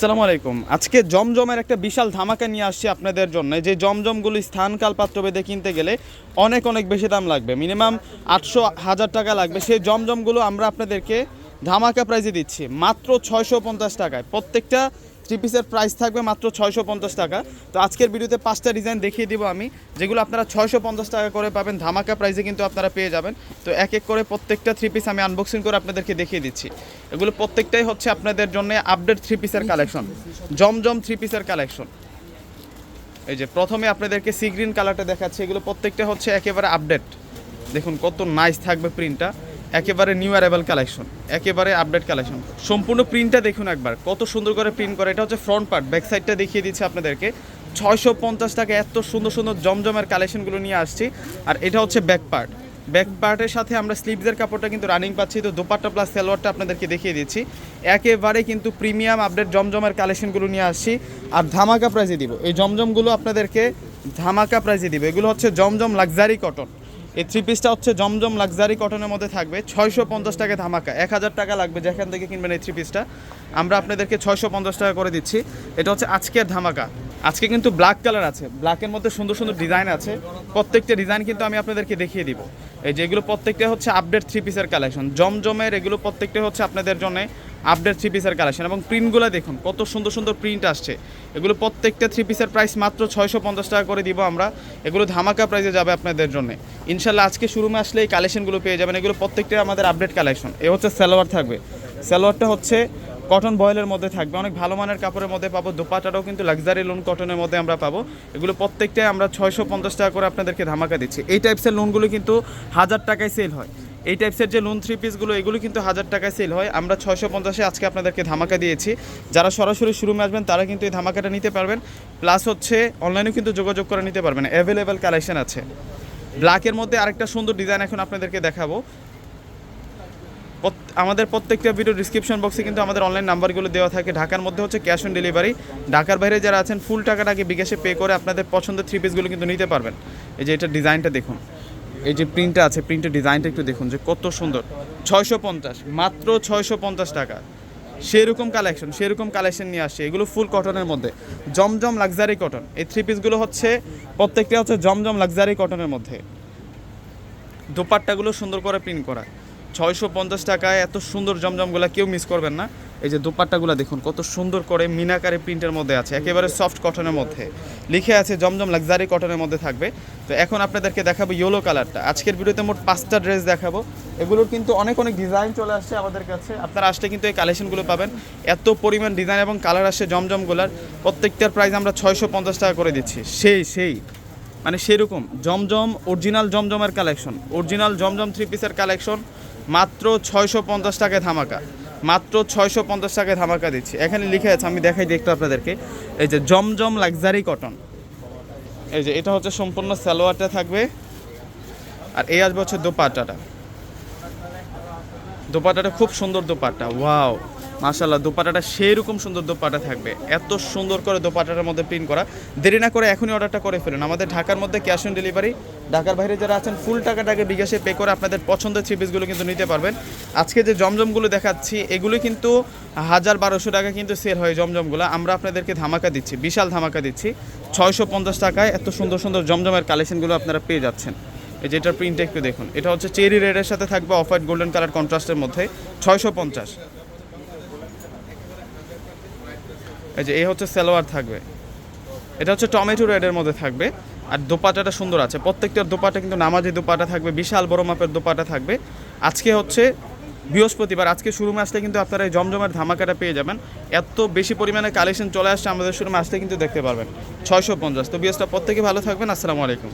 আসসালামু আলাইকুম। আজকে জমজমের একটা বিশাল ধামাকা নিয়ে আসছি আপনাদের জন্য। যে জমজমগুলো স্থানকাল পাত্রভেদে কিনতে গেলে অনেক অনেক বেশি দাম লাগবে, মিনিমাম 800-1000 টাকা লাগবে। সেই জমজমগুলো আমরা আপনাদেরকে ধামাকা প্রাইজে দিচ্ছি মাত্র 650 টাকায়। প্রত্যেকটা থ্রি পিসের প্রাইস থাকবে মাত্র 650 টাকা। তো আজকের ভিডিওতে 5টা ডিজাইন দেখিয়ে দিব আমি, যেগুলো আপনারা 650 টাকা করে পাবেন, ধামাকা প্রাইসে কিন্তু আপনারা পেয়ে যাবেন। তো এক এক করে প্রত্যেকটা থ্রি পিস আমি আনবক্সিং করে আপনাদেরকে দেখিয়ে দিচ্ছি। এগুলো প্রত্যেকটাই হচ্ছে আপনাদের জন্য আপডেট থ্রি পিসের কালেকশন, জমজম থ্রি পিসের কালেকশন। এই যে প্রথমে আপনাদেরকে সি গ্রিন কালারটা দেখাচ্ছি, এগুলো প্রত্যেকটা হচ্ছে একেবারে আপডেট। দেখুন কত নাইস থাকবে প্রিন্টটা, একেবারে নিউ অ্যারাইভাল কালেকশন, একেবারে আপডেট কালেকশন। সম্পূর্ণ প্রিন্টটা দেখুন একবার, কত সুন্দর করে প্রিন্ট করে। এটা হচ্ছে ফ্রন্ট পার্ট, ব্যাক সাইডটা দেখিয়ে দিচ্ছি আপনাদেরকে। 650 টাকা এত সুন্দর সুন্দর জমজমের কালেকশনগুলো নিয়ে আসছি। আর এটা হচ্ছে ব্যাক পার্ট, ব্যাক পার্টের সাথে আমরা স্লিভসের কাপড়টা কিন্তু রানিং পাচ্ছি। তো দোপাট্টা প্লাস সালোয়ারটা আপনাদেরকে দেখিয়ে দিচ্ছি। একেবারে কিন্তু প্রিমিয়াম আপডেট জমজমের কালেকশনগুলো নিয়ে আসছি আর ধামাকা প্রাইজে দিব। এই জমজমগুলো আপনাদেরকে ধামাকা প্রাইজে দিব। এগুলো হচ্ছে জমজম লাক্সারি কটন। এই থ্রি পিসটা হচ্ছে জমজম লাক্সারি কটনের মধ্যে থাকবে 650 টাকা ধামাকা। 1000 টাকা লাগবে যেখান থেকে কিনবেন এই থ্রি পিসটা, আমরা আপনাদেরকে 650 টাকা করে দিচ্ছি। এটা হচ্ছে আজকের ধামাকা। আজকে কিন্তু ব্ল্যাক কালার আছে, ব্ল্যাকের মধ্যে সুন্দর সুন্দর ডিজাইন আছে। প্রত্যেকটা ডিজাইন কিন্তু আমি আপনাদেরকে দেখিয়ে দিব। এই যে এগুলো প্রত্যেকটা হচ্ছে আপডেট থ্রি পিসের কালেকশন, জমজমের এগুলো প্রত্যেকটা হচ্ছে আপনাদের জন্য আপডেট থ্রি পিসের কালেকশন। এবং প্রিন্টগুলো দেখুন কত সুন্দর সুন্দর প্রিন্ট আসছে। এগুলো প্রত্যেকটা থ্রি পিসের প্রাইস মাত্র 650 টাকা করে দিব আমরা। এগুলো ধামাকা প্রাইসে যাবে আপনাদের জন্য ইনশাল্লাহ। আজকে শোরুমে আসলে এই কালেকশনগুলো পেয়ে যাবেন। এগুলো প্রত্যেকটা আমাদের আপডেট কালেকশন। এ হচ্ছে সালোয়ার থাকবে, সালোয়ারটা হচ্ছে কটন বয়েলের মধ্যে থাকবে, অনেক ভালো মানের কাপড়ের মধ্যে পাবো। দোপাট্টাটাও কিন্তু লাক্সারি লোন কটনের মধ্যে আমরা পাবো। এগুলো প্রত্যেকটাই আমরা 650 টাকা করে আপনাদেরকে ধামাকা দিচ্ছি। এই টাইপসের লোনগুলো কিন্তু 1000 টাকায় সেল হয়। এই টাইপসের যে লোন থ্রি পিসগুলো এগুলো কিন্তু 1000 টাকায় সেল হয়, আমরা 650-এ আজকে আপনাদেরকে ধামাকা দিয়েছি। যারা সরাসরি শোরুমে আসবেন তারা কিন্তু এই ধামাকাটা নিতে পারবেন, প্লাস হচ্ছে অনলাইনেও কিন্তু যোগাযোগ করে নিতে পারবেন। অ্যাভেলেবেল কালেকশন আছে। ব্ল্যাকের মধ্যে আরেকটা সুন্দর ডিজাইন এখন আপনাদেরকে দেখাবো। আমাদের প্রত্যেকটা ভিডিও ডিসক্রিপশন বক্সে কিন্তু আমাদের অনলাইন নাম্বারগুলো দেওয়া থাকে। ঢাকার মধ্যে হচ্ছে ক্যাশ অন ডেলিভারি, ঢাকার বাইরে যারা আছেন ফুল টাকাটাকে বিকাশে পে করে আপনাদের পছন্দের থ্রি পিসগুলো কিন্তু নিতে পারবেন। এই যে এটা ডিজাইনটা দেখুন, এই যে প্রিন্টটা আছে, প্রিন্টের ডিজাইনটা একটু দেখুন যে কত সুন্দর। 650, মাত্র 650 টাকা। সেরকম কালেকশন নিয়ে আসছে। এগুলো ফুল কটনের মধ্যে, জমজম লাক্সারি কটন। এই থ্রি পিসগুলো হচ্ছে প্রত্যেকটা হচ্ছে জমজম লাক্সারি কটনের মধ্যে। দোপাট্টাগুলো সুন্দর করে প্রিন্ট করা। 650 টাকায় এত সুন্দর জমজমগুলো কেউ মিস করবেন না। এই যে দোপাট্টাগুলো দেখুন কত সুন্দর করে মিনাকারে প্রিন্টের মধ্যে আছে, একেবারে সফট কটনের মধ্যে লিখে আছে জমজম লাক্সারি কটনের মধ্যে থাকবে। তো এখন আপনাদেরকে দেখাবো ইয়েলো কালারটা। আজকের ভিডিওতে মোট 5টা ড্রেস দেখাবো। এগুলোর কিন্তু অনেক অনেক ডিজাইন চলে আসছে আমাদের কাছে, আপনারা আসলে কিন্তু এই কালেকশনগুলো পাবেন। এত পরিমাণ ডিজাইন এবং কালার আসছে জমজমগুলার। প্রত্যেকটার প্রাইস আমরা 650 টাকা করে দিচ্ছি। সেই মানে সেরকম জমজম, অরিজিনাল জমজমের কালেকশন, অরিজিনাল জমজম থ্রি পিসের কালেকশন মাত্র 650 টাকায় ধামাকা, মাত্র 650 টাকায় ধামাকা দিচ্ছি। এখানে লিখে আছে, আমি দেখাই দেখতে আপনাদেরকে। এই যে জমজম লাক্সারি কটন। এই যে এটা হচ্ছে সম্পূর্ণ সালোয়ারটা থাকবে, আর এই আসবে হচ্ছে দোপাট্টাটা। দোপাট্টাটা খুব সুন্দর দোপাট্টা, ওয়াও মাশাআল্লাহ। দোপাট্টাটা সেরকম সুন্দর দোপাট্টা থাকবে, এত সুন্দর করে দোপাট্টাটার মধ্যে প্রিন্ট করা। দেরি না করে এখনই অর্ডারটা করে ফেলুন। আমাদের ঢাকার মধ্যে ক্যাশ অন ডেলিভারি, ঢাকার বাইরে যারা আছেন ফুল টাকাটাকে বিকাশে পে করে আপনাদের পছন্দের থ্রি পিসগুলো কিন্তু নিতে পারবেন। আজকে যে জমজমগুলো দেখাচ্ছি এগুলো কিন্তু 1000-1200 টাকা কিন্তু সেল হয় জমজমগুলো। আমরা আপনাদেরকে ধামাকা দিচ্ছি, বিশাল ধামাকা দিচ্ছি। 650 টাকায় এত সুন্দর সুন্দর জমজমের কালেকশনগুলো আপনারা পেয়ে যাচ্ছেন। এই যে এটার প্রিন্টটা একটু দেখুন, এটা হচ্ছে চেরি রেডের সাথে থাকবে অফ হোয়াইট গোল্ডেন কালার কন্ট্রাস্টের মধ্যে, 650। এই যে এই হচ্ছে সালোয়ার থাকবে, এটা হচ্ছে টমেটো রেডের মধ্যে থাকবে। আর দোপাট্টাটা সুন্দর আছে, প্রত্যেকটার দোপাট্টা কিন্তু নামাজি দোপাট্টা থাকবে, বিশাল বড় মাপের দোপাট্টা থাকবে। আজকে হচ্ছে বৃহস্পতিবার, আজকে শোরুমে আসলে কিন্তু আপনারা এই জমজমের ধামাকাটা পেয়ে যাবেন। এত বেশি পরিমাণে কালেকশন চলে আসছে আমাদের শোরুমে আসলে কিন্তু দেখতে পারবেন। 650। তো বিএসটা প্রত্যেকে ভালো থাকবেন। আসসালামু আলাইকুম।